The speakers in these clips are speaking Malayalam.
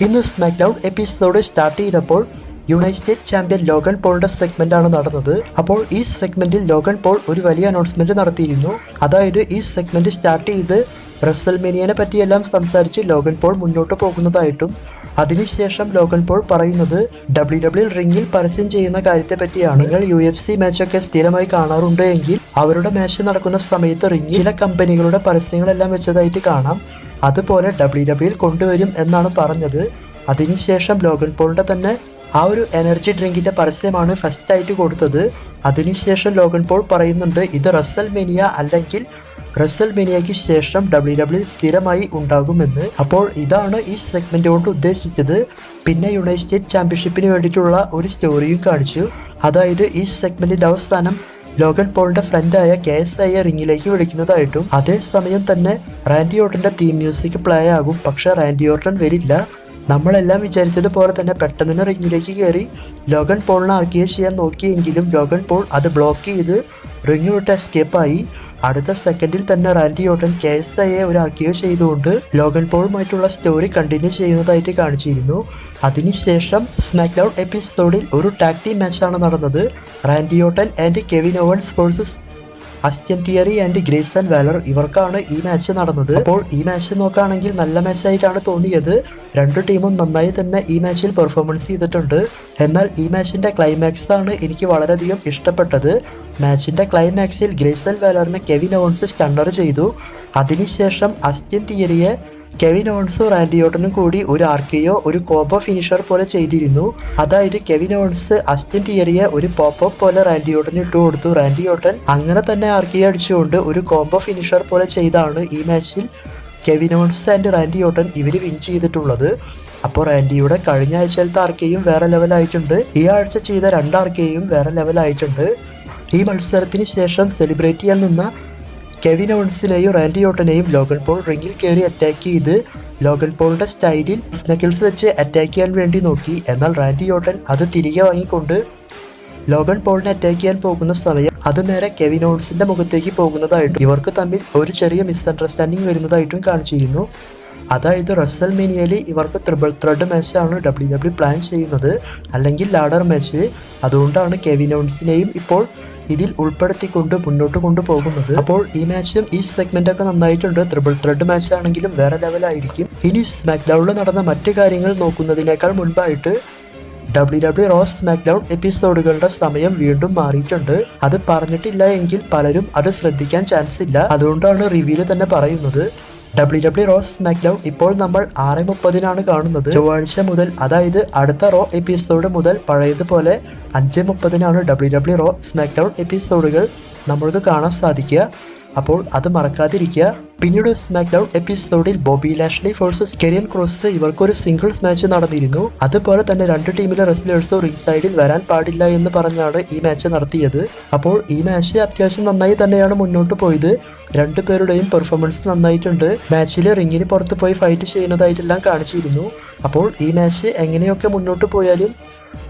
ഇന്ന് സ്മാക്ഡൗൺ എപ്പിസോഡ് സ്റ്റാർട്ട് ചെയ്തപ്പോൾ യുണൈറ്റഡ് ചാമ്പ്യൻ ലോഗൻ പോളിന്റെ സെഗ്മെന്റ് ആണ് നടന്നത്. അപ്പോൾ ഈ സെഗ്മെന്റിൽ ലോഗൻ പോൾ ഒരു വലിയ അനൗൺസ്മെന്റ് നടത്തിയിരുന്നു. അതായത് ഈ സെഗ്മെന്റ് സ്റ്റാർട്ട് ചെയ്ത് റെസൽമേനിയനെ പറ്റിയെല്ലാം സംസാരിച്ച് ലോഗൻ പോൾ മുന്നോട്ട് പോകുന്നതായിട്ടും അതിനുശേഷം ലോഗൻ പോൾ പറയുന്നത് WWE റിംഗിൽ പരസ്യം ചെയ്യുന്ന കാര്യത്തെ പറ്റിയാണ്. നിങ്ങൾ UFC മാച്ചൊക്കെ സ്ഥിരമായി കാണാറുണ്ട് എങ്കിൽ അവരുടെ മാച്ച് നടക്കുന്ന സമയത്ത് റിംഗിൽ ചില കമ്പനികളുടെ പരസ്യങ്ങളെല്ലാം വെച്ചതായിട്ട് കാണാം. അതുപോലെ WWE കൊണ്ടുവരും എന്നാണ് പറഞ്ഞത്. അതിനുശേഷം ലോഗൻ പോളിന്റെ തന്നെ ആ ഒരു എനർജി ഡ്രിങ്കിന്റെ പരസ്യമാണ് ഫസ്റ്റ് ആയിട്ട് കൊടുത്തത്. അതിനുശേഷം ലോഗൻ പോൾ പറയുന്നുണ്ട് ഇത് റെസൽമേനിയ അല്ലെങ്കിൽ റെസൽമേനിയയ്ക്ക് ശേഷം WWE സ്ഥിരമായി ഉണ്ടാകുമെന്ന്. അപ്പോൾ ഇതാണ് ഈ സെഗ്മെന്റ് കൊണ്ട് ഉദ്ദേശിച്ചത്. പിന്നെ യുണൈറ്റഡ് ചാമ്പ്യൻഷിപ്പിന് വേണ്ടിയിട്ടുള്ള ഒരു സ്റ്റോറിയും കാണിച്ചു. അതായത് ഈ സെഗ്മെന്റിന്റെ അവസാനം ലോഗൻ പോളിന്റെ ഫ്രണ്ടായ KSI റിംഗിലേക്ക് വിളിക്കുന്നതായിട്ടും അതേസമയം തന്നെ റാൻഡി ഓർട്ടന്റെ തീം മ്യൂസിക് പ്ലേ ആകും. പക്ഷെ റാൻഡി ഓർട്ടൻ വരില്ല. നമ്മളെല്ലാം വിചാരിച്ചതുപോലെ തന്നെ പെട്ടെന്ന് റിംഗിലേക്ക് കയറി ലോഗൻ പോളിനെ ആർക്കിയോ ചെയ്യാൻ നോക്കിയെങ്കിലും ലോഗൻ പോൾ അത് ബ്ലോക്ക് ചെയ്ത് റിംഗ് വിട്ട് എസ്കേപ്പായി. അടുത്ത സെക്കൻഡിൽ തന്നെ റാൻഡി ഓർട്ടൻ KSIയെ ഒരു ആർക്കിയോ ചെയ്തുകൊണ്ട് ലോഗൻ പോളുമായിട്ടുള്ള സ്റ്റോറി കണ്ടിന്യൂ ചെയ്യുന്നതായിട്ട് കാണിച്ചിരുന്നു. അതിനുശേഷം സ്മാക്ഡൗൺ എപ്പിസോഡിൽ ഒരു ടാഗ് ടീം മാച്ചാണ് നടന്നത്. Randy Orton and Kevin Owens versus Austin Theory and Grayson Waller ഇവർക്കാണ് ഈ മാച്ച് നടന്നത്. അപ്പോൾ ഈ മാച്ച് നോക്കുകയാണെങ്കിൽ നല്ല മാച്ചായിട്ടാണ് തോന്നിയത്. രണ്ടു ടീമും നന്നായി തന്നെ ഈ മാച്ചിൽ പെർഫോമൻസ് ചെയ്തിട്ടുണ്ട്. എന്നാൽ ഈ മാച്ചിന്റെ ക്ലൈമാക്സ് ആണ് എനിക്ക് വളരെയധികം ഇഷ്ടപ്പെട്ടത്. മാച്ചിന്റെ ക്ലൈമാക്സിൽ ഗ്രേസൺ വാലറിനെ കെവിൻ ഓവൻസ് സ്റ്റണ്ണർ ചെയ്തു. അതിനുശേഷം അസ്റ്റൻ തിയറിയെ കെവിൻ ഓവൻസും റാൻഡി ഓർട്ടനും കൂടി ഒരു ആർക്കിയോ ഒരു കോംബോ ഫിനിഷർ പോലെ ചെയ്തിരുന്നു. അതായത് കെവിൻ ഓവൻസ് അസ്റ്റൻ തിയറിയെ ഒരു പോപ്പ് പോലെ റാൻഡി ഓർട്ടന് ഇട്ടു കൊടുത്തു. റാൻഡി ഓർട്ടൻ അങ്ങനെ തന്നെ ആർക്കിയോ അടിച്ചുകൊണ്ട് ഒരു കോംബോ ഫിനിഷർ പോലെ ചെയ്താണ് ഈ മാച്ചിൽ Kevin Owens and Randy Orton ഇവർ വിൻ ചെയ്തിട്ടുള്ളത്. അപ്പോൾ റാൻഡിയുടെ കഴിഞ്ഞ ആഴ്ചയിലത്തെ ആർക്കിയും വേറെ ലെവലായിട്ടുണ്ട്. ഈ ആഴ്ച ചെയ്ത രണ്ട് ആർക്കിയും വേറെ ലെവലായിട്ടുണ്ട്. ഈ മത്സരത്തിന് ശേഷം സെലിബ്രേറ്റ് ചെയ്യാൻ നിന്ന കെവിൻ ഓവൻസിനെയും റാൻഡി ഓർട്ടനെയും ലോഗൻ പോൾ റിംഗിൽ കയറി അറ്റാക്ക് ചെയ്ത് ലോഗൻ പോളിന്റെ സ്റ്റൈലിൽ സ്നക്കിൾസ് വെച്ച് അറ്റാക്ക് ചെയ്യാൻ വേണ്ടി നോക്കി. എന്നാൽ റാൻഡി ഓർട്ടൻ അത് തിരികെ വാങ്ങിക്കൊണ്ട് ലോഗൻ പോളിനെ അറ്റാക്ക് ചെയ്യാൻ പോകുന്ന സമയം അത് നേരെ കെവിൻ ഓവൻസിന്റെ മുഖത്തേക്ക് പോകുന്നതായിട്ടും ഇവർക്ക് തമ്മിൽ ഒരു ചെറിയ മിസ്അണ്ടർസ്റ്റാൻഡിങ് വരുന്നതായിട്ടും കാണിച്ചിരുന്നു. അതായത് റെസൽമേനിയയിൽ ഇവർക്ക് ട്രിപ്പിൾ ത്രെഡ് മാച്ചാണ് WWE പ്ലാൻ ചെയ്യുന്നത്, അല്ലെങ്കിൽ ലാഡർ മാച്ച്. അതുകൊണ്ടാണ് കെവിൻ ഓവൻസിനെയും ഇപ്പോൾ ഇതിൽ ഉൾപ്പെടുത്തിക്കൊണ്ട് മുന്നോട്ട് കൊണ്ടുപോകുന്നത്. അപ്പോൾ ഈ മാച്ചും ഈ സെഗ്മെന്റൊക്കെ നന്നായിട്ടുണ്ട്. ട്രിപ്പിൾ ത്രെഡ് മാച്ച് ആണെങ്കിലും വേറെ ലെവലായിരിക്കും. ഇനി സ്മാക്ഡൗണിൽ നടന്ന മറ്റു കാര്യങ്ങൾ നോക്കുന്നതിനേക്കാൾ മുൻപായിട്ട് WWE റോ സ്മാക്ഡൗൺ എപ്പിസോഡുകളുടെ സമയം വീണ്ടും മാറിയിട്ടുണ്ട്. അത് പറഞ്ഞിട്ടില്ല എങ്കിൽ പലരും അത് ശ്രദ്ധിക്കാൻ ചാൻസ് ഇല്ല. അതുകൊണ്ടാണ് റിവ്യൂല് തന്നെ പറയുന്നത്. WWE റോ സ്മാക്ഡൗൺ ഇപ്പോൾ നമ്മൾ 6:30 കാണുന്നത്. ചൊവ്വാഴ്ച മുതൽ, അതായത് അടുത്ത റോ എപ്പിസോഡ് മുതൽ പഴയതുപോലെ 5:30 WWE റോ സ്മാക്ഡൗൺ എപ്പിസോഡുകൾ നമ്മൾക്ക് കാണാൻ സാധിക്കുക. അപ്പോൾ അത് മറക്കാതിരിക്കുക. പിന്നീട് സ്മാക്ഡൗൺ എപ്പിസോഡിൽ ബോബി ലാഷ്ലി വേഴ്സസ് കെരിയൻ ക്രോസ് ഇവർക്കൊരു സിംഗിൾസ് മാച്ച് നടന്നിരുന്നു. അതുപോലെ തന്നെ രണ്ട് ടീമിലെ റെസ്ലേഴ്സും റിംഗ് സൈഡിൽ വരാൻ പാടില്ല എന്ന് പറഞ്ഞാണ് ഈ മാച്ച് നടത്തിയത്. അപ്പോൾ ഈ മാച്ച് അത്യാവശ്യം നന്നായി തന്നെയാണ് മുന്നോട്ട് പോയത്. രണ്ടുപേരുടെയും പെർഫോമൻസ് നന്നായിട്ടുണ്ട്. മാച്ചിൽ റിംഗിന് പുറത്ത് പോയി ഫൈറ്റ് ചെയ്യുന്നതായിട്ടെല്ലാം കാണിച്ചിരുന്നു. അപ്പോൾ ഈ മാച്ച് എങ്ങനെയൊക്കെ മുന്നോട്ട് പോയാലും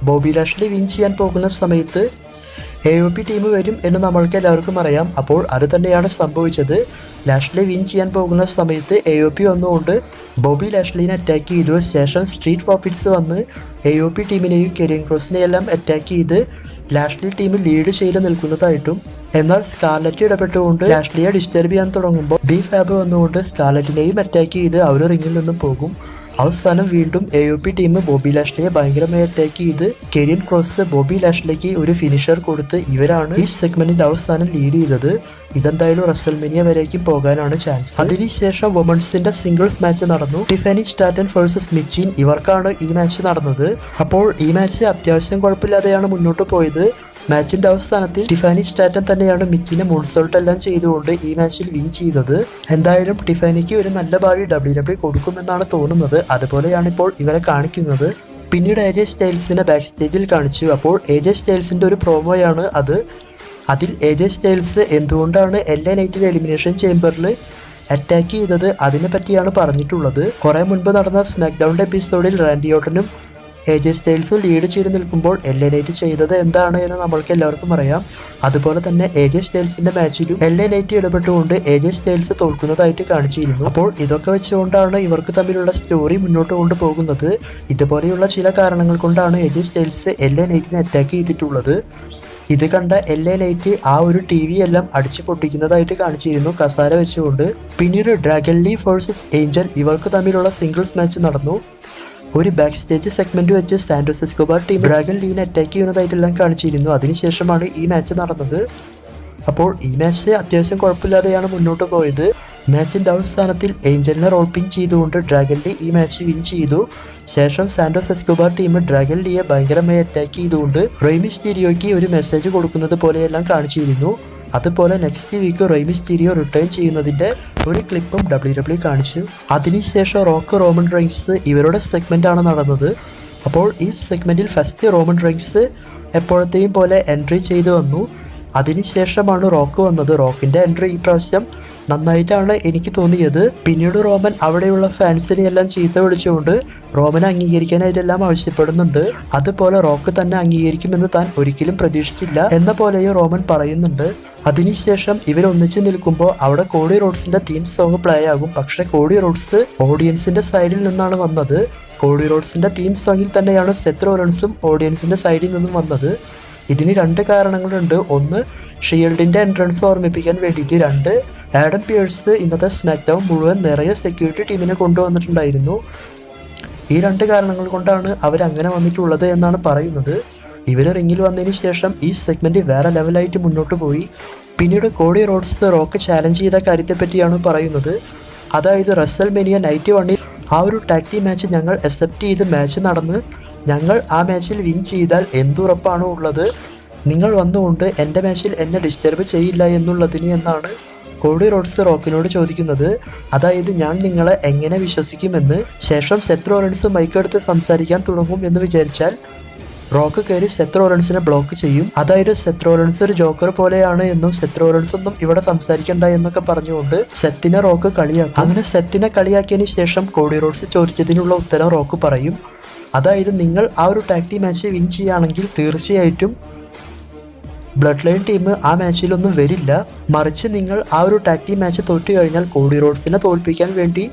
ബോബി ലാഷ്ലി വിൻ ചെയ്യാൻ പോകുന്ന സമയത്ത് AOP ടീം വരും എന്ന് നമ്മൾക്ക് എല്ലാവർക്കും അറിയാം. അപ്പോൾ അത് തന്നെയാണ് സംഭവിച്ചത്. ലാഷ്ലി വിൻ ചെയ്യാൻ പോകുന്ന സമയത്ത് AOP വന്നുകൊണ്ട് ബോബി ലാഷ്ലിനെ അറ്റാക്ക് ചെയ്തു. ശേഷം സ്ട്രീറ്റ് പ്രോഫിറ്റ്സ് വന്ന് AOP ടീമിനെയും കെരിയൻ ക്രോസിനെയെല്ലാം അറ്റാക്ക് ചെയ്ത് ലാഷ്ലി ടീം ലീഡ് ചെയ്ത് നിൽക്കുന്നതായിട്ടും, എന്നാൽ സ്കാർലറ്റ് ഇടപെട്ടുകൊണ്ട് ലാഷ്ലിയെ ഡിസ്റ്റർബ് ചെയ്യാൻ തുടങ്ങുമ്പോൾ B-Fab വന്നുകൊണ്ട് സ്കാർലറ്റിനെയും അറ്റാക്ക് ചെയ്ത് അവർ റിംഗിൽ നിന്നും പോകും. അവസാനം വീണ്ടും AOP ടീം ബോബി ലാഷ്ലിയെ ഭയങ്കരമായി അറ്റാക്ക് ചെയ്ത് കെരിയൻ ക്രോസ് ബോബി ലാഷ്ലിക്ക് ഒരു ഫിനിഷർ കൊടുത്ത് ഇവരാണ് ഈ സെഗ്മെന്റിന്റെ അവസാനം ലീഡ് ചെയ്തത്. ഇതെന്തായാലും റെസൽമേനിയ വരേക്കും പോകാനാണ് ചാൻസ്. അതിനുശേഷം വുമൺസിന്റെ സിംഗിൾസ് മാച്ച് നടന്നു. ടിഫാനി സ്റ്റാറ്റൻ വേഴ്സസ് മിച്ചിൻ ഇവർക്കാണ് ഈ മാച്ച് നടന്നത്. അപ്പോൾ ഈ മാച്ച് അത്യാവശ്യം കുഴപ്പമില്ലാതെയാണ് മുന്നോട്ട് പോയത്. മാച്ചിന്റെ അവസാനത്തിൽ ടിഫാനി സ്റ്റാറ്റൻ തന്നെയാണ് മിച്ചിനെ മൂൺസോൾട്ട് എല്ലാം ചെയ്തുകൊണ്ട് ഈ മാച്ചിൽ വിൻ ചെയ്തത്. എന്തായാലും ടിഫാനിക്ക് ഒരു നല്ല ഭാവി WWE കൊടുക്കുമെന്നാണ് തോന്നുന്നത്. അതുപോലെയാണ് ഇപ്പോൾ ഇവരെ കാണിക്കുന്നത്. പിന്നീട് AJ സ്റ്റൈൽസിനെ ബാക്ക് സ്റ്റേജിൽ കാണിച്ചു. അപ്പോൾ AJ സ്റ്റൈൽസിന്റെ ഒരു പ്രോമോയാണ് അത്. അതിൽ AJ സ്റ്റൈൽസ് എന്തുകൊണ്ടാണ് LA നൈറ്റിൽ എലിമിനേഷൻ ചേംബറിൽ അറ്റാക്ക് ചെയ്തത് അതിനെ പറ്റിയാണ് പറഞ്ഞിട്ടുള്ളത്. കുറെ മുൻപ് നടന്ന സ്മാക്ഡൗണിന്റെ എപ്പിസോഡിൽ റാൻഡി ഓർട്ടനും AJ സ്റ്റൈൽസ് ലീഡ് ചെയ്ത് നിൽക്കുമ്പോൾ LA Knight ചെയ്തത് എന്താണ് എന്ന് നമ്മൾക്ക് എല്ലാവർക്കും അറിയാം. അതുപോലെ തന്നെ AJ സ്റ്റൈൽസിന്റെ മാച്ചിലും LA Knight ഇടപെട്ടുകൊണ്ട് AJ സ്റ്റൈൽസ് തോൽക്കുന്നതായിട്ട് കാണിച്ചിരുന്നു. അപ്പോൾ ഇതൊക്കെ വെച്ചുകൊണ്ടാണ് ഇവർക്ക് തമ്മിലുള്ള സ്റ്റോറി മുന്നോട്ട് കൊണ്ടുപോകുന്നത്. ഇതുപോലെയുള്ള ചില കാരണങ്ങൾ കൊണ്ടാണ് AJ സ്റ്റൈൽസ് LA Knightനെ അറ്റാക്ക് ചെയ്തിട്ടുള്ളത്. ഇത് കണ്ട LA Knight ആ ഒരു TV എല്ലാം അടിച്ചു പൊട്ടിക്കുന്നതായിട്ട് കാണിച്ചിരുന്നു കസാര വെച്ചുകൊണ്ട്. പിന്നീട് ഡ്രാഗൺ ലീ വേഴ്സസ് ഏഞ്ചൽ ഇവർക്ക് തമ്മിലുള്ള സിംഗിൾസ് മാച്ച് നടന്നു. ഒരു ബാക്ക് സ്റ്റേജ് സെഗ്മെന്റ് വെച്ച് സാന്റോസ് എസ്കോബാർ ടീം ഡ്രാഗൺ ലീനെ അറ്റാക്ക് ചെയ്യുന്നതായിട്ടെല്ലാം കാണിച്ചിരുന്നു. അതിനുശേഷമാണ് ഈ മാച്ച് നടന്നത്. അപ്പോൾ ഈ മാച്ച് അത്യാവശ്യം കുഴപ്പമില്ലാതെയാണ് മുന്നോട്ട് പോയത്. മാച്ചിന്റെ അവസാനത്തിൽ ഏഞ്ചലിനെ റോൾ പിൻ ചെയ്തുകൊണ്ട് ഡ്രാഗൺ ലീ ഈ മാച്ച് വിൻ ചെയ്തു. ശേഷം സാന്റോസ് എസ്കോബാർ ടീം ഡ്രാഗൺ ലീയെ ഭയങ്കരമായി അറ്റാക്ക് ചെയ്തുകൊണ്ട് റെയ് മിസ്റ്റീരിയോയ്ക്ക് ഒരു മെസ്സേജ് കൊടുക്കുന്നത് പോലെയെല്ലാം കാണിച്ചിരുന്നു. അതുപോലെ നെക്സ്റ്റ് വീക്ക് റെയ് മിസ്റ്റീരിയോ റിട്ടേൺ ചെയ്യുന്നതിന്റെ ഒരു ക്ലിപ്പും WWE കാണിച്ചു. അതിനുശേഷം റോക്ക് റോമൻ റെയിൻസ് ഇവരുടെ സെഗ്മെന്റ് ആണ് നടന്നത്. അപ്പോൾ ഈ സെഗ്മെന്റിൽ ഫസ്റ്റ് റോമൻ റെയിൻസ് എപ്പോഴത്തെയും പോലെ എൻട്രി ചെയ്തു വന്നു. അതിനുശേഷമാണ് റോക്ക് വന്നത്. റോക്കിന്റെ എൻട്രി ഈ പ്രാവശ്യം നന്നായിട്ടാണ് എനിക്ക് തോന്നിയത്. പിന്നീട് റോമൻ അവിടെയുള്ള ഫാൻസിനെ എല്ലാം ചീത്ത വിളിച്ചുകൊണ്ട് റോമനെ അംഗീകരിക്കാനായിട്ടെല്ലാം ആവശ്യപ്പെടുന്നുണ്ട്. അതുപോലെ റോക്ക് തന്നെ അംഗീകരിക്കുമെന്ന് താൻ ഒരിക്കലും പ്രതീക്ഷിച്ചില്ല എന്ന പോലെയും റോമൻ പറയുന്നുണ്ട്. അതിനുശേഷം ഇവരൊന്നിച്ച് നിൽക്കുമ്പോൾ അവിടെ കോഡി റോഡ്സിന്റെ തീം സോങ് പ്ലേ ആകും. പക്ഷെ കോഡി റോഡ്സ് ഓഡിയൻസിന്റെ സൈഡിൽ നിന്നാണ് വന്നത്. കോഡി റോഡ്സിന്റെ തീം സോങ്ങിൽ തന്നെയാണ് സെത്ത് റോളൻസും ഓഡിയൻസിന്റെ സൈഡിൽ നിന്നും വന്നത്. ഇതിന് രണ്ട് കാരണങ്ങളുണ്ട്. ഒന്ന്, ഷീൽഡിന്റെ എൻട്രൻസ് ഓർമ്മിപ്പിക്കാൻ വേണ്ടിയിട്ട്. രണ്ട്, ആഡം പിയേഴ്സ് ഇന്നത്തെ സ്മാക്ക് ഡൗൺ മുഴുവൻ നിറയെ സെക്യൂരിറ്റി ടീമിനെ കൊണ്ടുവന്നിട്ടുണ്ടായിരുന്നു. ഈ രണ്ട് കാരണങ്ങൾ കൊണ്ടാണ് അവരങ്ങനെ വന്നിട്ടുള്ളത് എന്നാണ് പറയുന്നത്. ഇവർ റിങ്ങിൽ വന്നതിന് ശേഷം ഈ സെഗ്മെന്റ് വേറെ ലെവലായിട്ട് മുന്നോട്ട് പോയി. പിന്നീട് കോഡി റോഡ്സ് റോക്ക് ചാലഞ്ച് ചെയ്ത കാര്യത്തെ പറ്റിയാണ് പറയുന്നത്. അതായത് റസൽമേനിയ നൈറ്റ് 1 ആ ഒരു ടാഗ് ടീം മാച്ച് ഞങ്ങൾ അക്സെപ്റ്റ് ചെയ്ത് മാച്ച് നടന്ന് ഞങ്ങൾ ആ മാച്ചിൽ വിൻ ചെയ്താൽ എന്തുറപ്പാണ് ഉള്ളത്? നിങ്ങൾ വന്നുകൊണ്ട് എൻ്റെ മാച്ചിൽ എന്നെ ഡിസ്റ്റർബ് ചെയ്യില്ല എന്നുള്ളതിന് എന്നാണ് കോഡി റോഡ്സ് റോക്കിനോട് ചോദിക്കുന്നത്. അതായത് ഞാൻ നിങ്ങളെ എങ്ങനെ വിശ്വസിക്കുമെന്ന്. ശേഷം സെത്ത് റോളൻസ് മൈക്കെടുത്ത് സംസാരിക്കാൻ തുടങ്ങും എന്ന് വിചാരിച്ചാൽ റോക്ക് കയറി സെത്ത് റോളൻസിനെ ബ്ലോക്ക് ചെയ്യും. അതായത് സെത്ത് റോളൻസ് ഒരു ജോക്കർ പോലെയാണ് എന്നും സെത്ത് റോളൻസ് ഒന്നും ഇവിടെ സംസാരിക്കണ്ട എന്നൊക്കെ പറഞ്ഞുകൊണ്ട് സെത്തിനെ റോക്ക് കളിയാക്കും. അങ്ങനെ സെത്തിനെ കളിയാക്കിയതിന് ശേഷം കോഡി റോഡ്സ് ചോദിച്ചതിനുള്ള ഉത്തരം റോക്ക് പറയും. അതായത് നിങ്ങൾ ആ ഒരു ടാഗ് ടീം മാച്ച് വിൻ ചെയ്യുകയാണെങ്കിൽ തീർച്ചയായിട്ടും ബ്ലഡ് ലൈൻ ടീം ആ മാച്ചിലൊന്നും വരില്ല. മറിച്ച് നിങ്ങൾ ആ ഒരു ടാഗ് ടീം മാച്ച് തോറ്റു കഴിഞ്ഞാൽ കോഡി റോഡ്സിനെ തോൽപ്പിക്കാൻ വേണ്ടി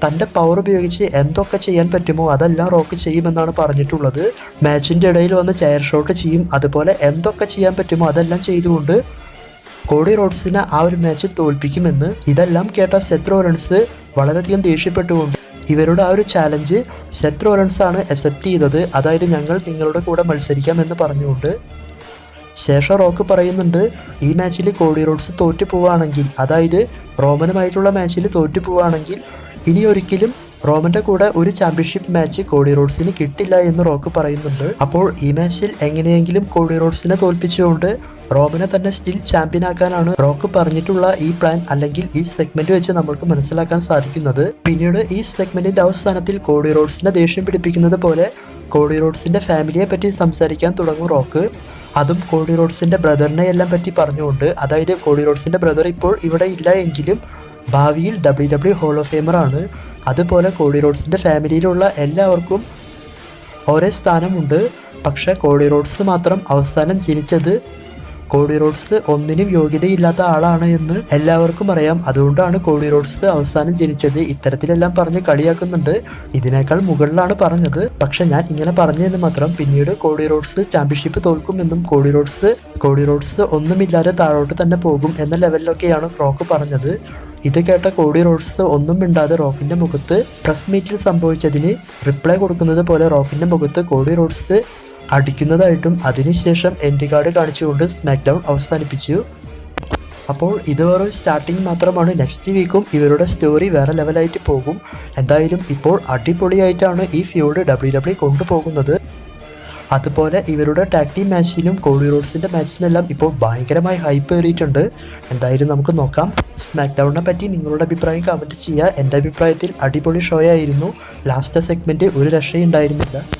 തൻ്റെ പവർ ഉപയോഗിച്ച് എന്തൊക്കെ ചെയ്യാൻ പറ്റുമോ അതെല്ലാം റോക്ക് ചെയ്യുമെന്നാണ് പറഞ്ഞിട്ടുള്ളത്. മാച്ചിൻ്റെ ഇടയിൽ വന്ന് ചെയർ ഷോട്ട് ചെയ്യും. അതുപോലെ എന്തൊക്കെ ചെയ്യാൻ പറ്റുമോ അതെല്ലാം ചെയ്തുകൊണ്ട് കോഡി റോഡ്സിനെ ആ ഒരു മാച്ച് തോൽപ്പിക്കുമെന്ന്. ഇതെല്ലാം കേട്ട സെത്ത് റോളൻസ് വളരെയധികം ദേഷ്യപ്പെട്ടുകൊണ്ട് ഇവരുടെ ആ ഒരു ചാലഞ്ച് സെത്ത് റോളൻസ് ആണ് അക്സെപ്റ്റ് ചെയ്തത്. അതായത് ഞങ്ങൾ നിങ്ങളുടെ കൂടെ മത്സരിക്കാമെന്ന് പറഞ്ഞുകൊണ്ട്. ശേഷം റോക്ക് പറയുന്നുണ്ട്, ഈ മാച്ചിൽ കോഡി റോഡ്സ് തോറ്റു പോവുകയാണെങ്കിൽ, അതായത് റോമനുമായിട്ടുള്ള മാച്ചിൽ തോറ്റു പോവുകയാണെങ്കിൽ ഇനി ഒരിക്കലും റോമന്റെ കൂടെ ഒരു ചാമ്പ്യൻഷിപ്പ് മാച്ച് കോഡി റോഡ്സിന് കിട്ടില്ല എന്ന് റോക്ക് പറയുന്നുണ്ട്. അപ്പോൾ ഈ മാച്ചിൽ എങ്ങനെയെങ്കിലും കോഡി റോഡ്സിനെ തോൽപ്പിച്ചുകൊണ്ട് റോമനെ തന്നെ സ്റ്റിൽ ചാമ്പ്യൻ ആക്കാനാണ് റോക്ക് പറഞ്ഞിട്ടുള്ള ഈ പ്ലാൻ, അല്ലെങ്കിൽ ഈ സെഗ്മെന്റ് വെച്ച് നമ്മൾക്ക് മനസ്സിലാക്കാൻ സാധിക്കുന്നത്. പിന്നീട് ഈ സെഗ്മെന്റിന്റെ അവസാനത്തിൽ കോഡി റോഡ്സിനെ ദേഷ്യം പിടിപ്പിക്കുന്നത് പോലെ കോഡി റോഡ്സിന്റെ ഫാമിലിയെ പറ്റി സംസാരിക്കാൻ തുടങ്ങും റോക്ക്. അതും കോഡി റോഡ്സിന്റെ ബ്രദറിനെ എല്ലാം പറ്റി പറഞ്ഞുകൊണ്ട്. അതായത് കോഡി റോഡ്സിന്റെ ബ്രദർ ഇപ്പോൾ ഇവിടെ ഇല്ല എങ്കിലും ഭാവിയിൽ WWE ഹോൾ ഓഫ് ഫെയിമർ ആണ്. അതുപോലെ കോഡി റോഡ്സിന്റെ ഫാമിലിയിലുള്ള എല്ലാവർക്കും ഒരേ സ്ഥാനമുണ്ട്. പക്ഷെ കോഡി റോഡ്സ് മാത്രം അവസാനം ജനിച്ചത് കോഡി റോഡ്സ് ഒന്നിനും യോഗ്യതയില്ലാത്ത ആളാണ് എന്ന് എല്ലാവർക്കും അറിയാം. അതുകൊണ്ടാണ് കോഡി റോഡ്സ് അവസാനം ജനിച്ചത്. ഇത്തരത്തിലെല്ലാം പറഞ്ഞ് കളിയാക്കുന്നുണ്ട്. ഇതിനേക്കാൾ മുകളിലാണ് പറഞ്ഞത്. പക്ഷെ ഞാൻ ഇങ്ങനെ പറഞ്ഞതെന്ന് മാത്രം. പിന്നീട് കോഡി റോഡ്സ് ചാമ്പ്യൻഷിപ്പ് തോൽക്കുമെന്നും കോഡി റോഡ്സ് ഒന്നുമില്ലാതെ താഴോട്ട് തന്നെ പോകും എന്ന ലെവലിലൊക്കെയാണ് റോക്ക് പറഞ്ഞത്. ഇത് കേട്ട കോഡി റോഡ്സ് ഒന്നും മിണ്ടാതെ റോക്കിന്റെ മുഖത്ത് പ്രസ് മീറ്റിൽ സംഭവിച്ചതിന് റിപ്ലൈ കൊടുക്കുന്നത് പോലെ റോക്കിന്റെ മുഖത്ത് കോഡി റോഡ്സ് അടിക്കുന്നതായിട്ടും അതിനുശേഷം എൻഡ് കാർഡ് കാണിച്ചുകൊണ്ട് സ്മാക്ക് ഡൗൺ അവസാനിപ്പിച്ചു. അപ്പോൾ ഇത് വെറും സ്റ്റാർട്ടിങ് മാത്രമാണ്. നെക്സ്റ്റ് വീക്കും ഇവരുടെ സ്റ്റോറി വേറെ ലെവലായിട്ട് പോകും. എന്തായാലും ഇപ്പോൾ അടിപൊളിയായിട്ടാണ് ഈ ഫ്യൂഡ് WWE കൊണ്ടുപോകുന്നത്. അതുപോലെ ഇവരുടെ ടാഗ് ടീം മാച്ചിനും കോഡി റോഡ്സിൻ്റെ മാച്ചിനെല്ലാം ഇപ്പോൾ ഭയങ്കരമായി ഹൈപ്പ് ഏറിയിട്ടുണ്ട്. എന്തായാലും നമുക്ക് നോക്കാം. സ്മാക്ക് ഡൗണിനെ പറ്റി നിങ്ങളുടെ അഭിപ്രായം കമൻറ്റ് ചെയ്യുക. എൻ്റെ അഭിപ്രായത്തിൽ അടിപൊളി ഷോ ആയിരുന്നു. ലാസ്റ്റ് സെഗ്മെൻറ്റ് ഒരു രക്ഷയുണ്ടായിരുന്നില്ല.